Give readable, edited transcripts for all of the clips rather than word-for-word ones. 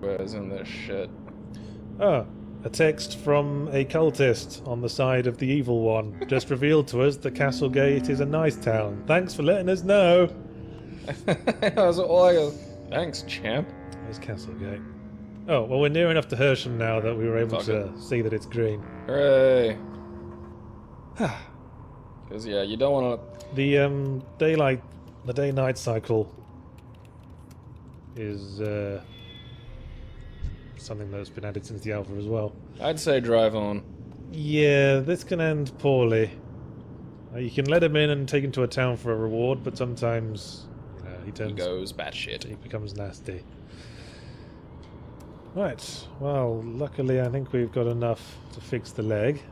Where's in this shit? Oh, a text from a cultist on the side of the evil one. Just revealed to us that Castlegate is a nice town. Thanks for letting us know. That's all I go. Thanks, champ. There's Castlegate. Oh, well, we're near enough to Hersham now that we were able to see that it's green. Hooray! Because, yeah, you don't want to... The day-night cycle is something that's been added since the alpha as well. I'd say drive on. Yeah, this can end poorly. You can let him in and take him to a town for a reward, but sometimes he goes batshit. He becomes nasty. Right, well, luckily I think we've got enough to fix the leg.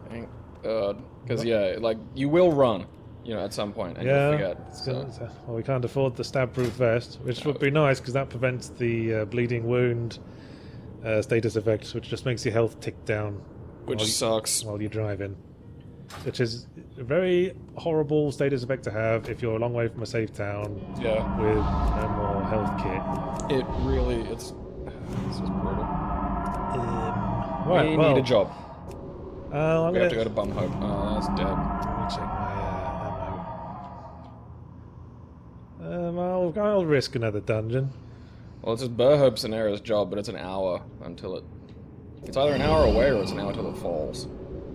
Thank God. Because, yeah, like, you will run, at some point, and you'll forget. So. Well, we can't afford the stab-proof vest, which would be nice, because that prevents the bleeding wound status effect, which just makes your health tick down. Which sucks. While you're driving. Which is a very horrible status effect to have if you're a long way from a safe town. Yeah. With no more health kit. It really, this is brutal. Right, we need a job. We have to go to Bum Hope. Oh, that's dead. Let me check my ammo. I'll risk another dungeon. Well, it's just Burhope Scenario's job, but it's an hour until it... It's either an hour away or it's an hour till it falls.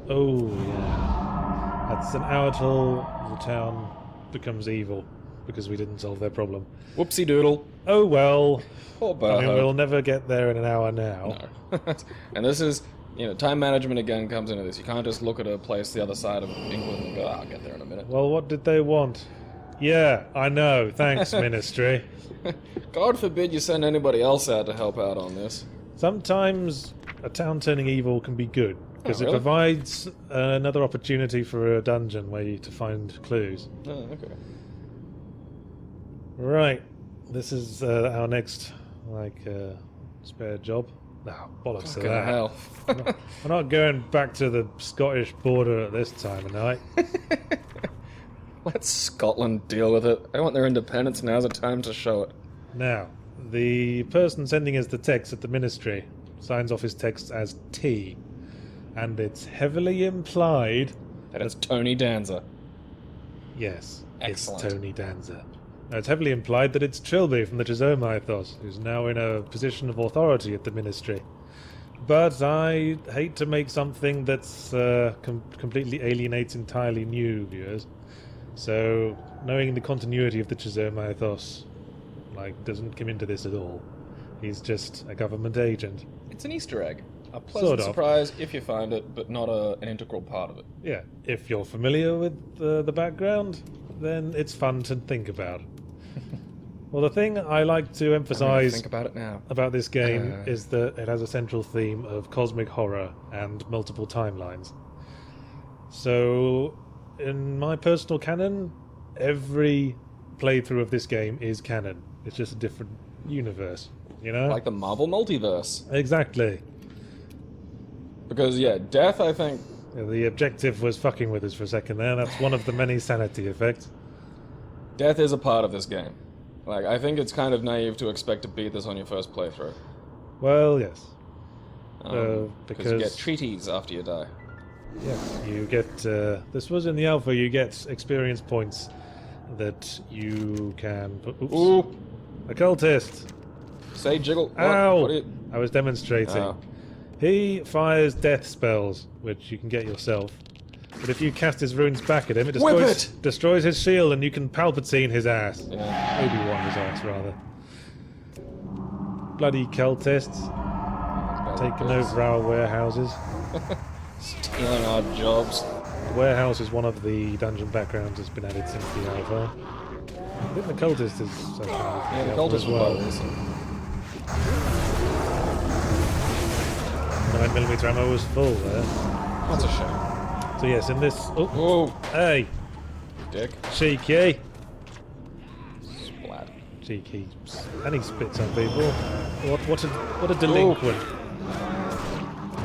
Oh, yeah. That's an hour till the town becomes evil, because we didn't solve their problem. Whoopsie doodle. Oh well. Poor Burhope. I mean, we'll never get there in an hour now. No. And this is... time management again comes into this. You can't just look at a place the other side of England and go, I'll get there in a minute. Well, what did they want? Yeah, I know. Thanks, Ministry. God forbid you send anybody else out to help out on this. Sometimes a town turning evil can be good, because it provides another opportunity for a dungeon to find clues. Oh, okay. Right. This is our next, spare job. No, bollocks to that. Hell. We're not going back to the Scottish border at this time of night. Let Scotland deal with it. I want their independence. Now's the time to show it. Now, the person sending us the text at the Ministry signs off his text as T, and it's heavily implied that it's Tony Danza. Yes, excellent. It's Tony Danza. Now, it's heavily implied that it's Trilby from the Chisholm mythos, who's now in a position of authority at the Ministry. But I hate to make something that's completely alienates entirely new viewers. So, knowing the continuity of the Chisholm mythos, doesn't come into this at all. He's just a government agent. It's an Easter egg. A pleasant surprise if you find it, but not an integral part of it. Yeah, if you're familiar with the background, then it's fun to think about. Well, the thing I like to emphasize think about it now. About this game is that it has a central theme of cosmic horror and multiple timelines. So, in my personal canon, every playthrough of this game is canon. It's just a different universe, Like the Marvel multiverse. Exactly. Because, death, I think... Yeah, the objective was fucking with us for a second there. That's one of the many sanity effects. Death is a part of this game. I think it's kind of naive to expect to beat this on your first playthrough. Well, yes. Because you get treaties after you die. Yes, you get... this was in the alpha, you get experience points that you can... Oops. Ooh! A cultist! Say jiggle. Ow! What I was demonstrating. Oh. He fires death spells, which you can get yourself. But if you cast his runes back at him, it destroys his shield, and you can Palpatine his ass. Yeah. Obi-Wan his ass, rather. Bloody cultists. Taking over our warehouses. Stealing our jobs. The warehouse is one of the dungeon backgrounds that's been added since the alpha. I think the cultist is some kind of the cultist as well. 9mm ammo was full there. That's a shame. So yes, in this... Oh! Hey! Dick. Cheeky! Splat. Cheeky. And he spits on people. What a delinquent.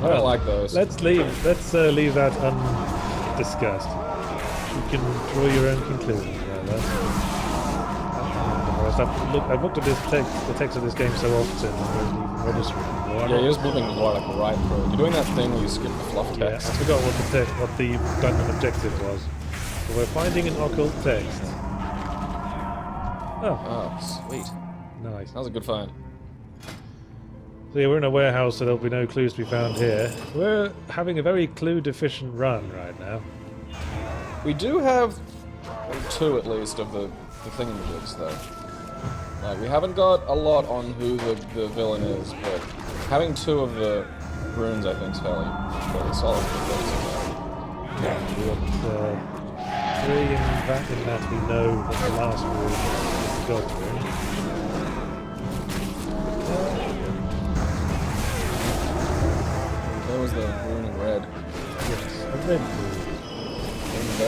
I don't like those. Let's leave that undiscussed. You can draw your own conclusions about that. I've looked at the text of this game so often, I don't even register it anymore. Yeah, you're just moving right through. You're doing that thing where you skip the fluff Yeah, I text. forgot what the dungeon objective was. So we're finding an occult text. Oh, Oh, sweet. nice. That was a good find. So yeah, we're in a warehouse, so there'll be no clues to be found here. We're having a very clue-deficient run right now. We do have 2 at least of the thingamajigs, though. Like, we haven't got a lot on who the villain is, but having 2 of the runes, I think, is fairly solid. Yeah, we got 3 in that we know that the last rune is the God rune. There was the rune in red. Yes, a red rune. And,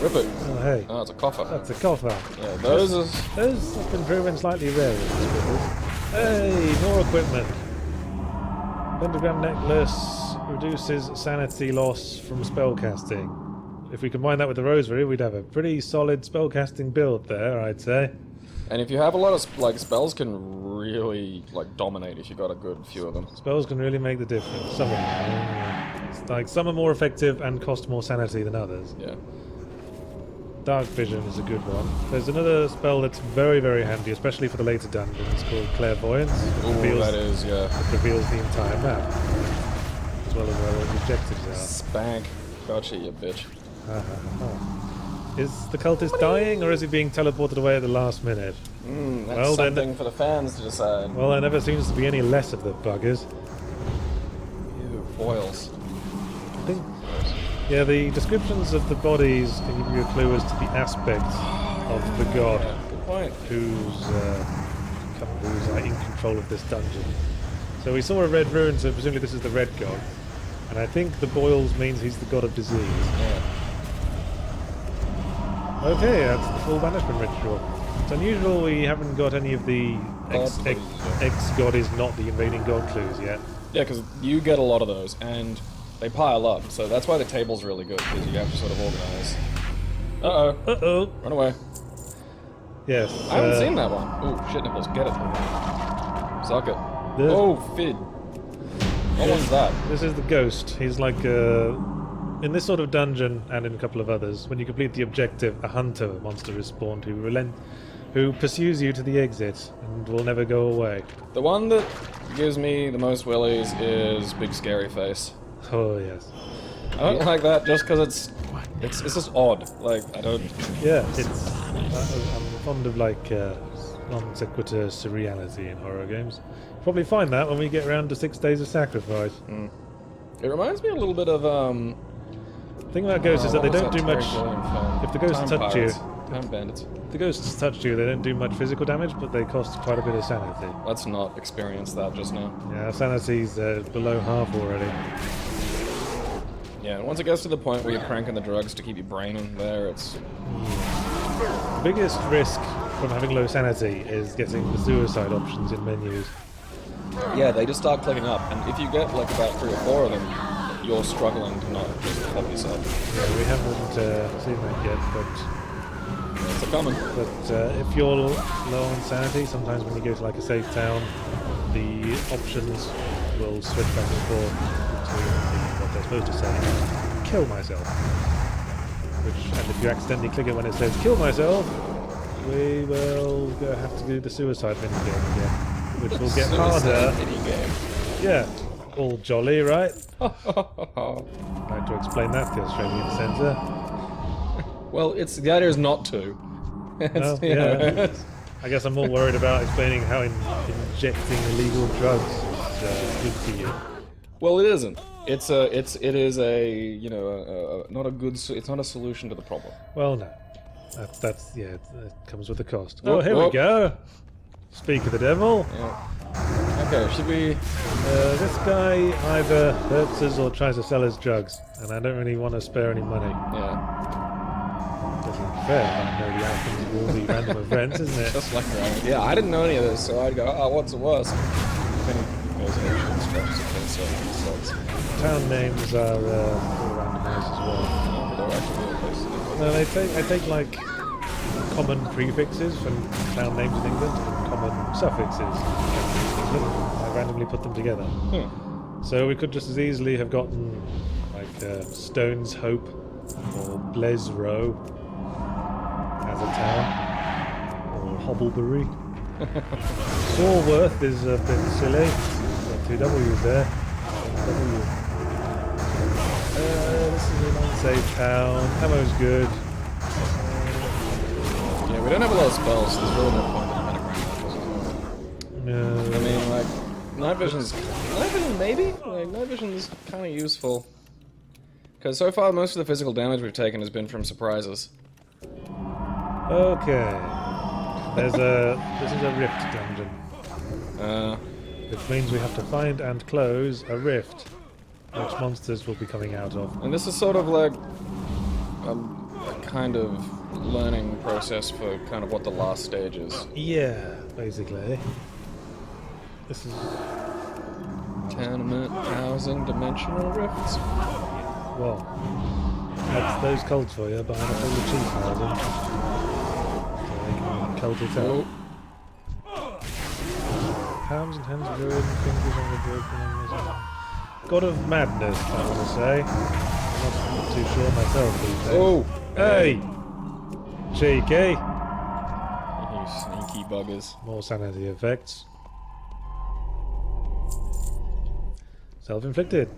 rip it. Oh, hey. Oh, it's a coffer. That's a coffer. Yeah, those have been proven slightly rare in this build. Hey, more equipment. Pentagram necklace reduces sanity loss from spellcasting. If we combine that with the rosary, we'd have a pretty solid spellcasting build there, I'd say. And if you have a lot of like spells, can really like dominate if you got a good few of them. Spells can really make the difference. Some of them, yeah. It's like some are more effective and cost more sanity than others. Yeah. Dark Vision is a good one. There's another spell that's very, very handy, especially for the later dungeons, called Clairvoyance. Ooh, that is, yeah. It reveals the entire map, as well as where all the objectives are. Spank. Gotcha, you bitch. Is the cultist dying, or is he being teleported away at the last minute? That's something for the fans to decide. Well, there never seems to be any less of the buggers. Ew, boils. I think... Yeah, the descriptions of the bodies can give you a clue as to the aspect of the god Good point. who's like in control of this dungeon. So we saw a red rune, so presumably this is the red god. And I think the boils means he's the god of disease. Yeah. Okay, that's the full banishment ritual. It's unusual we haven't got any of the X-god is not the invading god clues yet. Yeah, because you get a lot of those, and they pile up, so that's why the table's really good, because you have to sort of organize. Uh-oh. Uh-oh. Run away. Yes. I haven't seen that one. Oh, shit nipples, get it. Suck it. Oh, Fid. What one's that? This is the ghost. He's like in this sort of dungeon and in a couple of others, when you complete the objective, a hunter monster is spawned who pursues you to the exit and will never go away. The one that gives me the most willies is Big Scary Face. Oh yes. I don't like that just because it's just odd. Like, I don't... Yeah, I'm fond of like non sequitur surreality in horror games. Probably find that when we get around to 6 Days of Sacrifice. It reminds me a little bit of The thing about ghosts is that they don't do much. Film? If the ghosts touch you, Time Bandits. if the ghosts touch you, they don't do much physical damage, but they cost quite a bit of sanity. Let's not experience that just now. Yeah, our sanity's below half already. Yeah, and once it gets to the point where you're cranking the drugs to keep your brain in there, it's... The biggest risk from having low sanity is getting the suicide options in menus. Yeah, they just start clicking up, and if you get like about 3 or 4 of them, you're struggling to not just help yourself. Yeah, we haven't seen that yet, but It's a coming. if you're low on sanity, sometimes when you go to like a safe town, the options will switch back and forth between what they're supposed to say, kill myself. And if you accidentally click it when it says kill myself, we will have to do the suicide minigame again, which will get harder. Yeah, all jolly, right? I'd like to explain that to the Australian centre. Well, the idea is not to. Well, yeah. I guess I'm more worried about explaining how injecting illegal drugs is good for you. Well, it isn't. It is not a good. It's not a solution to the problem. Well, no. That's it comes with a cost. Oh, here we go. Speak of the devil. Yeah. Okay, should we... This guy either hurts us or tries to sell us drugs, and I don't really want to spare any money. Yeah. Doesn't fair. I know the outcomes of all the random events, isn't it? Just like random. Yeah, I didn't know any of this, so I'd go, what's the worst? If any goes in instructions, Town names are all randomized as well. They're actually really close. No, I take like common prefixes for town names in England and common suffixes in England. I randomly put them together. So we could just as easily have gotten like Stone's Hope or Blaise Row as a town, or Hobblebury. Saworth is a bit silly. Got two W's there. W. This is an unsafe town. Ammo's good. Yeah, we don't have a lot of spells, so there's really no point in pentagram. No. I mean, like, night vision maybe? Like, night vision's kind of useful. Because so far, most of the physical damage we've taken has been from surprises. Okay. This is a rift dungeon. Which means we have to find and close a rift, which monsters will be coming out of. And this is sort of like a kind of learning process for kind of what the last stage is. Yeah, basically. This is... Tenement, housing, dimensional rifts. Well, that's those cults for you, but I don't know the cheap housing. So they can cult it out. Palms and hands ruined, fingers on the broken. God of Madness, I want to say. I'm not too sure myself these days. Oh! Hey! Cheeky! You sneaky buggers. More sanity effects. Self-inflicted.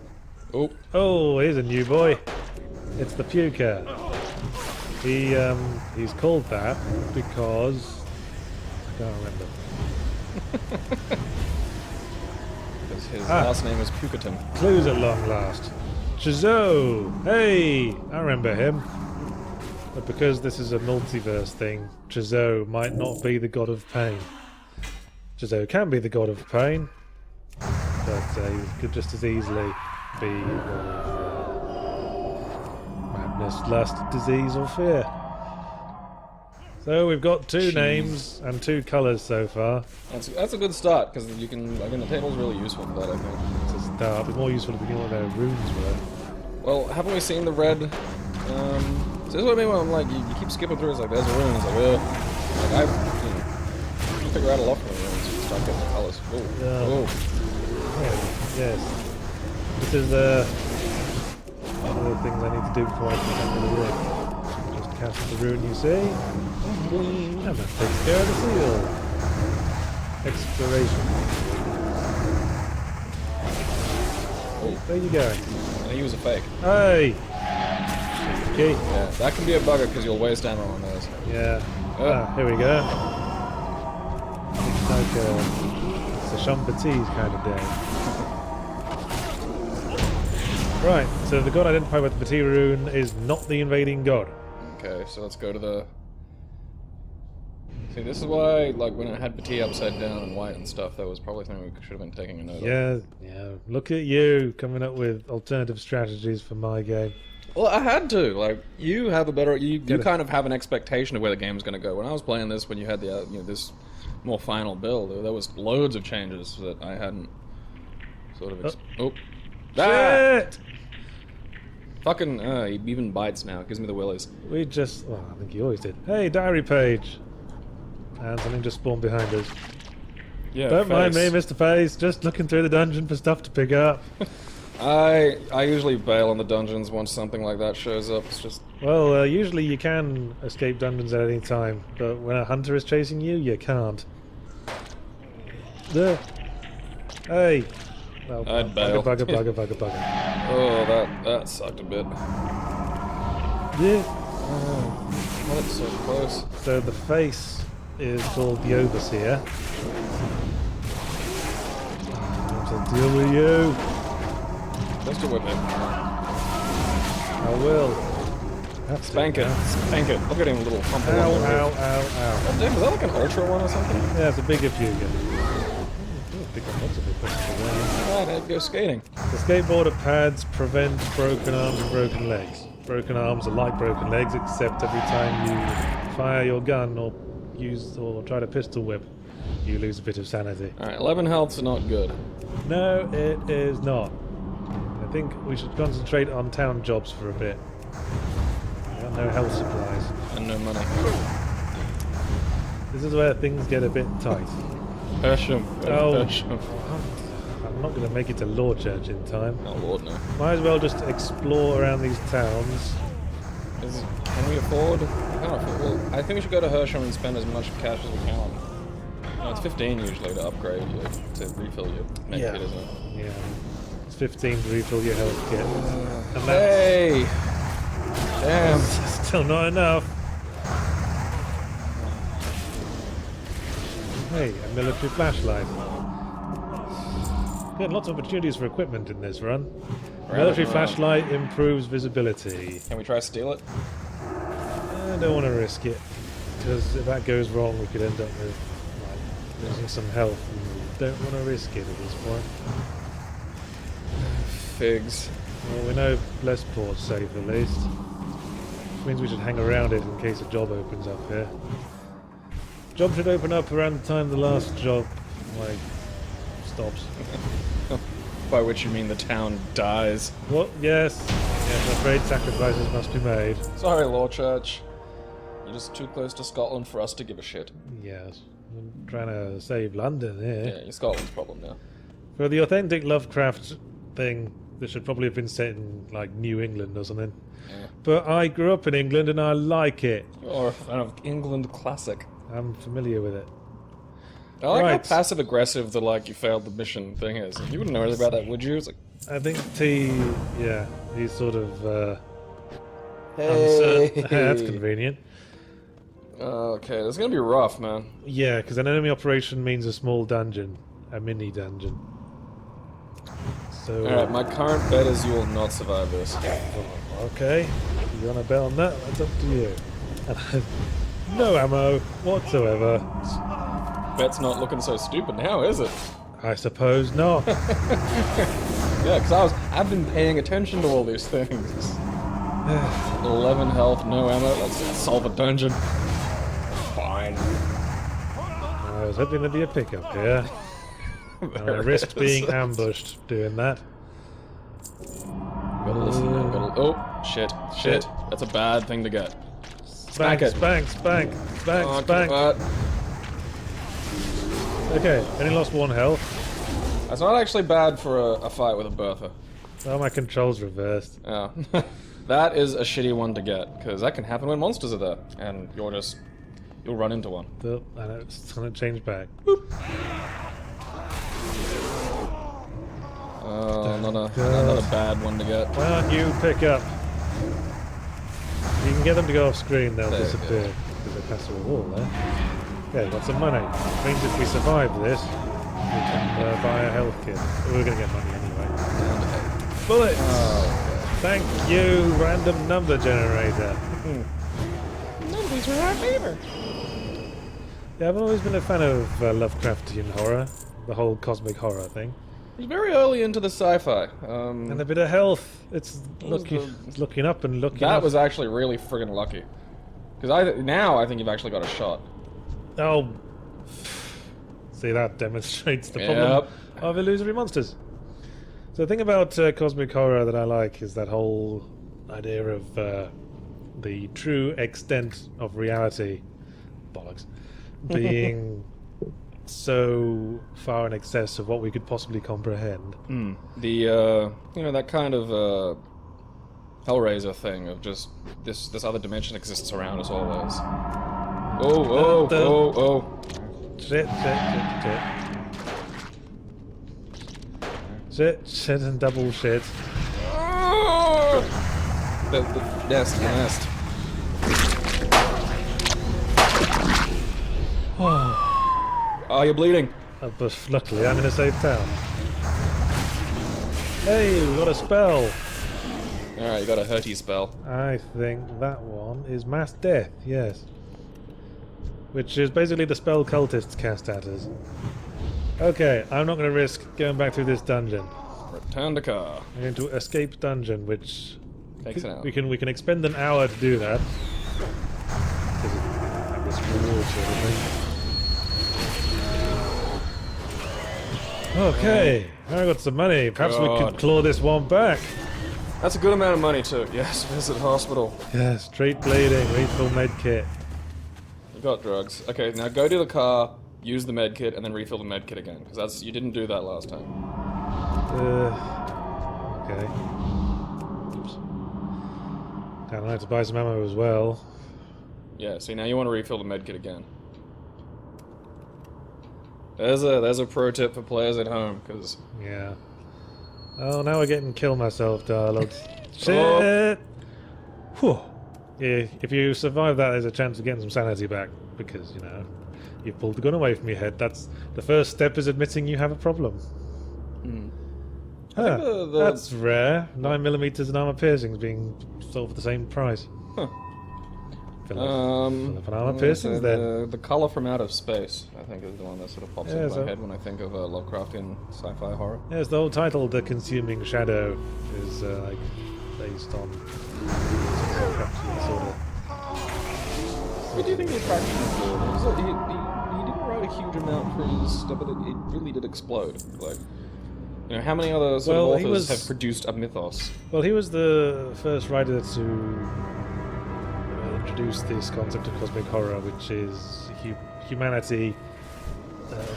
Oh. Oh, here's a new boy. It's the Puker. He's called that because I can't remember. Because his last name is Pukatum. Clues at long last. Chizo! Hey! I remember him. But because this is a multiverse thing, Chizo might not be the god of pain. Chizo can be the god of pain, but he could just as easily be the god of madness, lust, disease, or fear. So we've got two names and two colours so far. That's a good start, because you can, I mean, the table's really useful for that, I think. It's a start. It'd be more useful if we knew what their runes were. Well, haven't we seen the red? So this is what I mean when I'm like, you keep skipping through, it's like, there's a rune, it's like, like you can figure out a lot from the runes, you start getting the colours. Oh. Yes. This is one of the things I need to do before I can handle the rig. Just cast the rune, you see? And that takes care of the seal. Exploration. Oh. Where are you going? He was a fake. Hey! Okay. Yeah, that can be a bugger because you'll waste ammo on those. Yeah. Here we go. It's like it's a Chambertise kind of day. Right, so the god identified with the Petit rune is not the invading god. Okay, so let's go to the... See, this is why, like, when it had Petit upside down and white and stuff, that was probably something we should have been taking a note of. Yeah. Look at you coming up with alternative strategies for my game. Well, I had to. Like, you have a better... You kind of have an expectation of where the game's going to go. When I was playing this, when you had the, this more final build, there was loads of changes that I hadn't sort of... Shit! Fucking, he even bites now. It gives me the willies. We just... Well, I think he always did. Hey, diary page! And something just spawned behind us. Yeah, Don't mind me, Mr. Face. Just looking through the dungeon for stuff to pick up. I usually bail on the dungeons once something like that shows up. It's just... Well, usually you can escape dungeons at any time, but when a hunter is chasing you, you can't. Hey! Well, I'd bail. Bugger. Oh, that sucked a bit. Yeah. Well, it's so close. So the face is called the Overseer. To deal with you. Just to whip it. I will. Spank it. Spank it. Look at him, little hump. Ow. Oh, damn, is that like an ultra one or something? Yeah, it's a bigger Fuga. Big one, lots of big ones. Right, I'd go skating. The skateboarder pads prevent broken arms and broken legs. Broken arms are like broken legs, except every time you fire your gun or use or try to pistol whip, you lose a bit of sanity. Alright, 11 health's not good. No, it is not. I think we should concentrate on town jobs for a bit. We got no health supplies. And no money. This is where things get a bit tight. Hersham. Oh, Hersham. I'm not going to make it to Law Church in time. Oh lord, no. Might as well just explore around these towns. Can we afford? I can't afford. Well, I think we should go to Hersham and spend as much cash as we can. No, it's 15 usually to upgrade you, to refill your med kit, isn't it? Yeah. It's 15 to refill your health kit. And Hey! Damn. that's still not enough. Hey, a military flashlight. Good, lots of opportunities for equipment in this run. Military flashlight improves visibility. Can we try to steal it? I don't want to risk it, because if that goes wrong, we could end up with like, losing some health, and we don't want to risk it at this point. Figs. Well, we know Blessport's safe at least. Which means we should hang around it in case a job opens up here. Job should open up around the time the last job, like, stops. By which you mean the town dies. What? Yes. Yes, I'm afraid sacrifices must be made. Sorry, Law Church. You're just too close to Scotland for us to give a shit. Yes. I'm trying to save London here. Yeah, you're Scotland's problem now. For the authentic Lovecraft thing, this should probably have been set in, like, New England or something. Yeah. But I grew up in England and I like it. You're a fan of England classic. I'm familiar with it. I like how Right. passive-aggressive the, like, you failed the mission thing is. You wouldn't know anything about that, would you? It's like, I think yeah, he's sort of, hey! uncertain. That's convenient. Okay, this is gonna be rough, man. Yeah, because an enemy operation means a small dungeon. A mini dungeon. So... Alright, my current bet is you will not survive this. Okay, you want to bet on that? That's up to you. And I have no ammo whatsoever. Bet's not looking so stupid now, is it? I suppose not. Yeah, because I've been paying attention to all these things. 11 health, no ammo. Let's solve a dungeon. Fine. I was hoping there'd be a pickup here. And I risked being ambushed doing that. Gotta listen now. Oh, shit. That's a bad thing to get. Spank, it. spank, spank, spank, Oh, spank. Okay, only lost 1 health. That's not actually bad for a fight with a Bertha. Oh, my control's reversed. Yeah. That is a shitty one to get, because that can happen when monsters are there, and you'll run into one. And it's gonna change back. Another bad one to get. Why don't you pick up? You can get them to go off screen, they'll There you disappear. Because they pass through a wall there. Yeah, got some money. Which means if we survive this, we can buy a health kit. We're gonna get money anyway. Down to 8. Bullets! Oh, Thank you, random number generator. numbers are our favor. Yeah, I've always been a fan of Lovecraftian horror. The whole cosmic horror thing. He's very early into the sci-fi. And a bit of health. It's looking up and looking That up. was actually really friggin' lucky. Because now I think you've actually got a shot. Oh. See, that demonstrates the problem of illusory monsters. So the thing about cosmic horror that I like is that whole idea of the true extent of reality, bollocks, being so far in excess of what we could possibly comprehend. The that kind of Hellraiser thing of just this other dimension exists around us always. Oh. Shit. Shit and double shit. The nest. Oh, you're bleeding. But luckily I'm in a safe town. Hey, we got a spell. Alright, you got a hurty spell. I think that one is Mass Death, yes. Which is basically the spell cultists cast at us. Okay, I'm not going to risk going back through this dungeon. Return to car. I'm going to escape dungeon, which Takes an hour. we can expend an hour to do that. Because of this reward sort of thing. Okay, I got some money. Perhaps we could claw this one back. That's a good amount of money too. Yes, visit hospital. Yeah, straight blading, refill med kit. got drugs. Okay, now go to the car, use the med kit, and then refill the med kit again, because you didn't do that last time. Okay. Oops. I'd like to buy some ammo as well. Yeah, see, now you want to refill the med kit again. There's a pro tip for players at home, because... Yeah. Oh, now we're getting kill myself dialogues. Shit! Oh. Whew. Yeah, if you survive that, there's a chance of getting some sanity back, because, you know, you've pulled the gun away from your head. That's the first step is admitting you have a problem. Mm. Huh, that's rare. 9mm and armor piercings being sold for the same price. Huh. Fill up an armor piercings then. The color from Out of Space, I think, is the one that sort of pops into my head when I think of Lovecraftian sci-fi horror. Yes, the whole title, The Consuming Shadow, is like based on Lovecraftian sort of. What do you think the attraction is good? He didn't write a huge amount for his stuff, but it really did explode. Like, you know, how many other sort of authors have produced a mythos? Well, he was the first writer to introduce this concept of cosmic horror, which is humanity,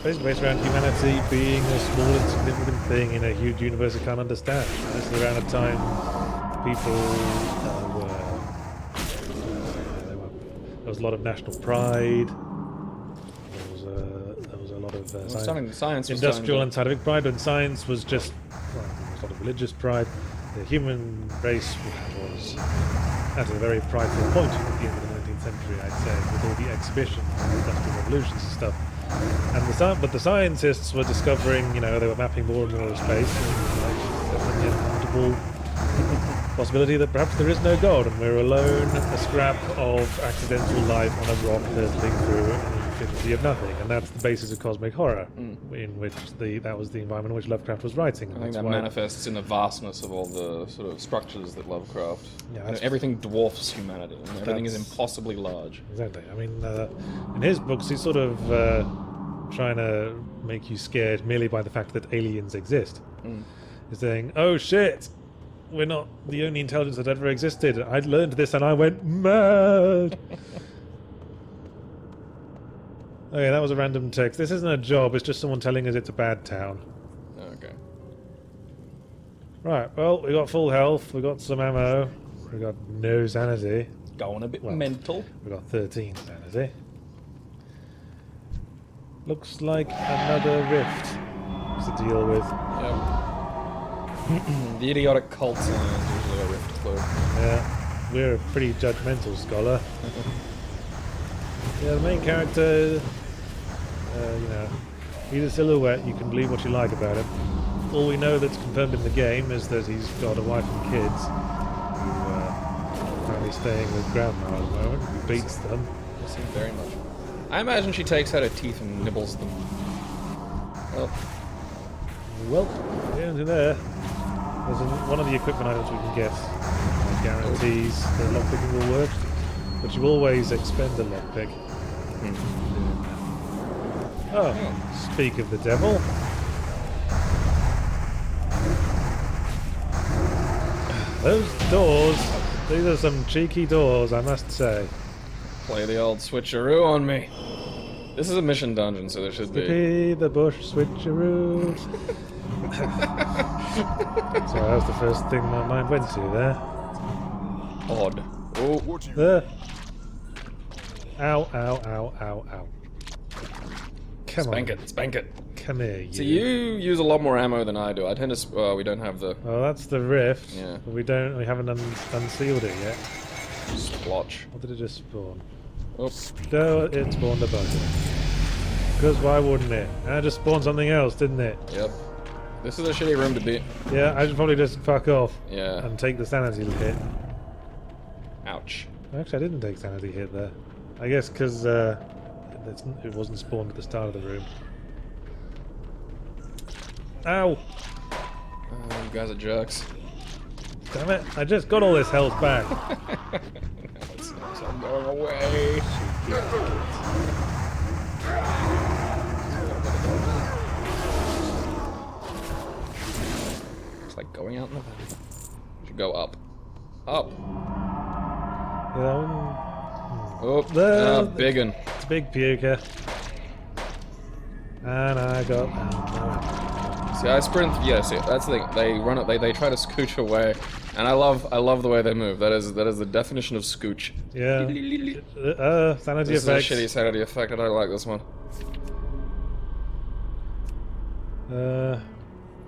basically based around humanity being a small insignificant thing in a huge universe it can't understand. And this is around a time people there was a lot of national pride. There was a lot of science industrial and scientific pride, and science was just there was a lot of religious pride. The human race was at a very prideful point at the end of the 19th century, I'd say, with all the exhibitions and industrial revolutions and stuff. And but the scientists were discovering, you know, they were mapping more and more of space, and like, the inevitable possibility that perhaps there is no God, and we're alone, a scrap of accidental life on a rock hurtling through an infinity of nothing. And that's the basis of cosmic horror, in which that was the environment in which Lovecraft was writing. I think that manifests in the vastness of all the sort of structures that Lovecraft... Yeah, you know, everything dwarfs humanity, and everything is impossibly large. Exactly. I mean, in his books, he's sort of trying to make you scared merely by the fact that aliens exist. He's saying, oh shit! We're not the only intelligence that ever existed. I learned this and I went mad. Okay, that was a random text. This isn't a job, it's just someone telling us it's a bad town. Okay. Right, well, we got full health, we got some ammo, we got no sanity. Going a bit mental. We got 13 sanity. Looks like another rift to deal with. Yep. The idiotic cult sign is usually a rift clue. Yeah, we're a pretty judgmental scholar. Yeah, the main character, you know, he's a silhouette, you can believe what you like about him. All we know that's confirmed in the game is that he's got a wife and kids, who are apparently staying with Grandma at the moment, who beats them. Very much. I imagine she takes out her teeth and nibbles them. Well, yeah, there. There's one of the equipment items we can get guarantees that lockpicking will work, but you always expend a lockpick. Oh, speak of the devil. Those doors, these are some cheeky doors, I must say. Play the old switcheroo on me. This is a mission dungeon, so there should be... the bush switcheroo. So that was the first thing my mind went to there. Odd. Oh, ow, ow, ow, ow, ow. Come spank on. Spank it. Come here, you. So you use a lot more ammo than I do. I tend to... we don't have the... Well, that's the rift. Yeah. But we haven't unsealed it yet. Splotch. What did it just spawn? Oops. No, it spawned a bug. Because why wouldn't it? And it just spawned something else, didn't it? Yep. This is a shitty room to be. Yeah, I should probably just fuck off. Yeah. And take the sanity hit. Ouch. Actually, I didn't take sanity hit there. I guess because it wasn't spawned at the start of the room. Ow! You guys are jerks. Damn it! I just got all this health back. It's not going away. It's like going out in the valley. You should go up. Up. Yeah, Oh, big one. It's big puker. And I got out. See, I sprint. Yeah, see, that's the thing. They run it. They try to scooch away, and I love the way they move. That is the definition of scooch. Yeah. Sanity This effects. is a shitty sanity effect. I don't like this one.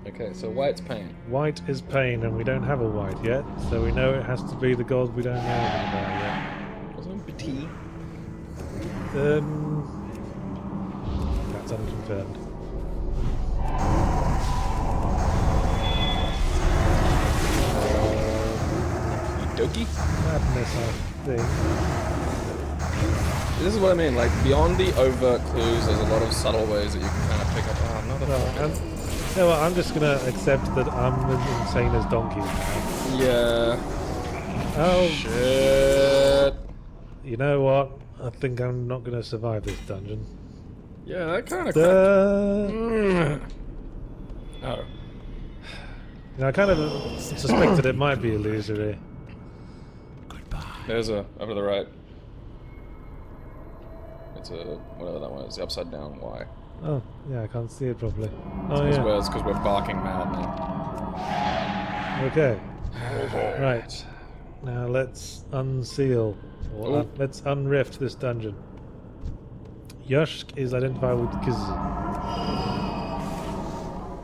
Okay, so white's pain. White is pain, and we don't have a white yet, so we know it has to be the god we don't know anything about yet. Wasn't it pt? That's unconfirmed. Doki? Madness, I think. This is what I mean. Like beyond the overt clues, there's a lot of subtle ways that you can kind of pick up. Oh, another. You know what, I'm just gonna accept that I'm as insane as donkeys now. Yeah. Oh Shit. You know what? I think I'm not gonna survive this dungeon. Yeah, that kind of. Oh. You know, I kind of suspected it might be illusory. There's a over to the right. It's a whatever that one is. The upside down Y. Oh, yeah, I can't see it properly. Oh, It's yeah. because we're barking mad now. Okay. Right. Now let's unseal. Or let's unrift this dungeon. Yushk is identified with Kiz.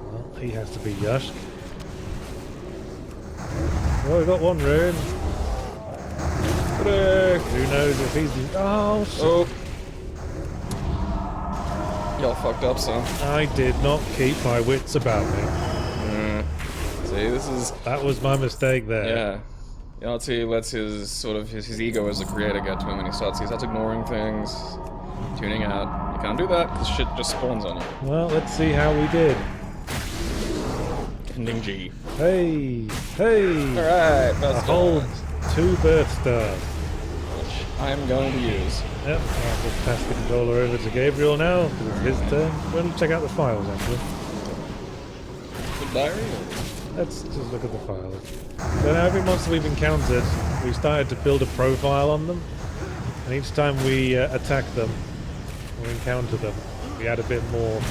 Well, he has to be Yushk. Well, we got one rune. Who knows if he's the... Oh, shit. Oh. Y'all fucked up, son. I did not keep my wits about me. See, this is... That was my mistake there. Yeah. Yahtzee lets his sort of his ego as a creator get to him, and he starts ignoring things, tuning out. You can't do that because shit just spawns on you. Well, let's see how we did. Ending G. Hey, hey! Alright, I best hold 2 birth stars. which I am going to use. Yep, I'll just pass the controller over to Gabriel now, because it's his turn. We'll check out the files, actually. The diary? Let's just look at the files. So now every monster we've encountered, we started to build a profile on them, and each time we attack them, or encounter them, we add a bit more,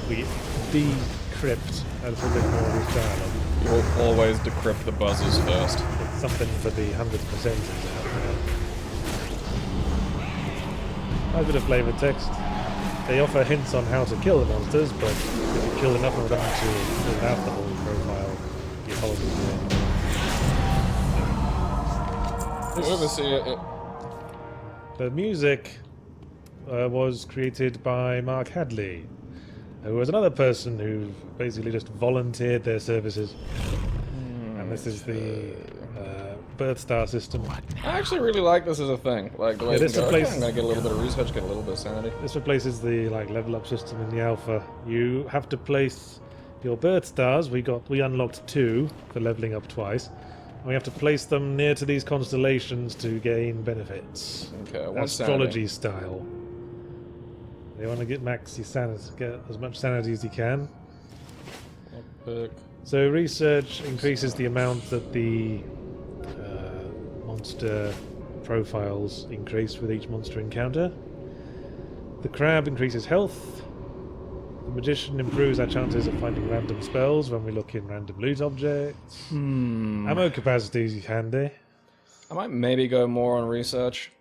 we decrypt a little bit more of this dialogue. You'll always decrypt the buzzers first. It's something for the 100%ers out there. A bit of flavoured text. They offer hints on how to kill the monsters, but if you kill enough of them to fill out the whole profile, you probably do it. You oversee it. The music was created by Mark Hadley, who was another person who basically just volunteered their services. And this is the birth star system. I actually really like this as a thing. Like the way Yeah, you this can go, replaces- okay, I'm gonna get a little bit of research, get a little bit of sanity. This replaces the level up system in the alpha. You have to place your birth stars. We unlocked 2 for leveling up twice. And we have to place them near to these constellations to gain benefits. Okay, what's Astrology style. You want to get get as much sanity as you can. Pick. So research increases the amount that the monster profiles increase with each monster encounter. The crab increases health. The magician improves our chances of finding random spells when we look in random loot objects. Ammo capacity is handy. I might maybe go more on research.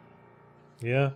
Yeah.